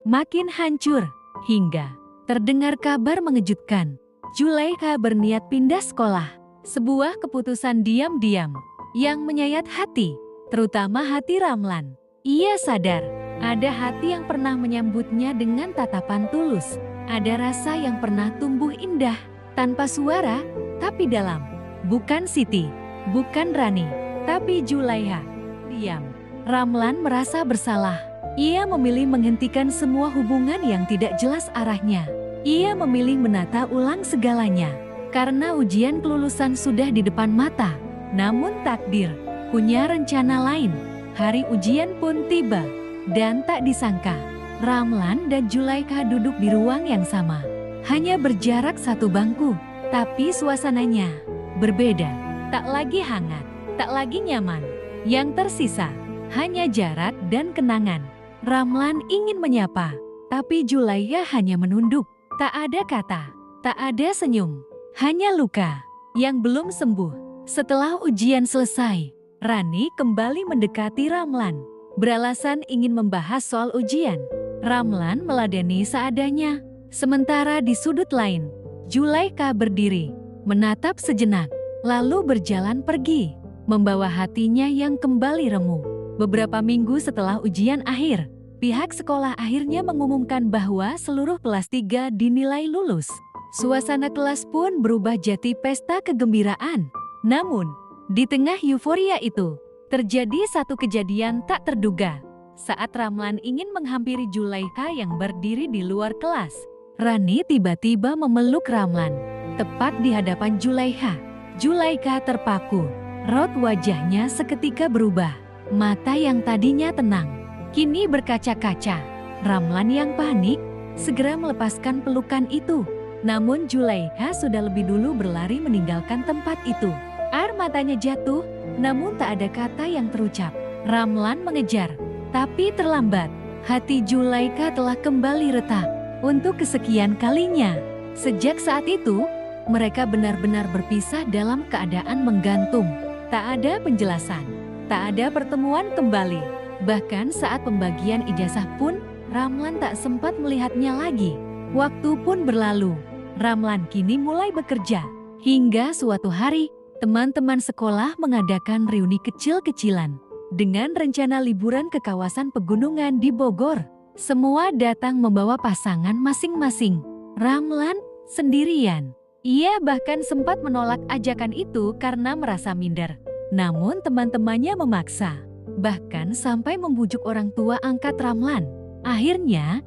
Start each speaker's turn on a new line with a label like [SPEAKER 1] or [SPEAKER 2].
[SPEAKER 1] makin hancur, hingga terdengar kabar mengejutkan. Zulaikha berniat pindah sekolah. Sebuah keputusan diam-diam yang menyayat hati, terutama hati Ramlan. Ia sadar, ada hati yang pernah menyambutnya dengan tatapan tulus. Ada rasa yang pernah tumbuh indah, tanpa suara, tapi dalam. Bukan Siti, bukan Rani, tapi Zulaikha. Diam. Ramlan merasa bersalah. Ia memilih menghentikan semua hubungan yang tidak jelas arahnya. Ia memilih menata ulang segalanya. Karena ujian kelulusan sudah di depan mata. Namun takdir punya rencana lain. Hari ujian pun tiba. Dan tak disangka, Ramlan dan Zulaikha duduk di ruang yang sama. Hanya berjarak satu bangku. Tapi suasananya berbeda. Tak lagi hangat, tak lagi nyaman. Yang tersisa hanya jarak dan kenangan. Ramlan ingin menyapa, tapi Zulaikha hanya menunduk. Tak ada kata, tak ada senyum, hanya luka yang belum sembuh. Setelah ujian selesai, Rani kembali mendekati Ramlan, beralasan ingin membahas soal ujian. Ramlan meladeni seadanya. Sementara di sudut lain, Zulaikha berdiri, menatap sejenak, lalu berjalan pergi, membawa hatinya yang kembali remuk. Beberapa minggu setelah ujian akhir, pihak sekolah akhirnya mengumumkan bahwa seluruh kelas 3 dinilai lulus. Suasana kelas pun berubah jadi pesta kegembiraan. Namun, di tengah euforia itu, terjadi satu kejadian tak terduga. Saat Ramlan ingin menghampiri Zulaikha yang berdiri di luar kelas, Rani tiba-tiba memeluk Ramlan, tepat di hadapan Zulaikha. Zulaikha terpaku, raut wajahnya seketika berubah. Mata yang tadinya tenang, kini berkaca-kaca. Ramlan yang panik, segera melepaskan pelukan itu. Namun Zulaikha sudah lebih dulu berlari meninggalkan tempat itu. Air matanya jatuh, namun tak ada kata yang terucap. Ramlan mengejar, tapi terlambat. Hati Zulaikha telah kembali retak untuk kesekian kalinya. Sejak saat itu, mereka benar-benar berpisah dalam keadaan menggantung. Tak ada penjelasan, tak ada pertemuan kembali. Bahkan saat pembagian ijazah pun, Ramlan tak sempat melihatnya lagi. Waktu pun berlalu. Ramlan kini mulai bekerja. Hingga suatu hari, teman-teman sekolah mengadakan reuni kecil-kecilan. Dengan rencana liburan ke kawasan pegunungan di Bogor. Semua datang membawa pasangan masing-masing. Ramlan sendirian. Ia bahkan sempat menolak ajakan itu karena merasa minder. Namun teman-temannya memaksa. Bahkan sampai membujuk orang tua angkat Ramlan. Akhirnya,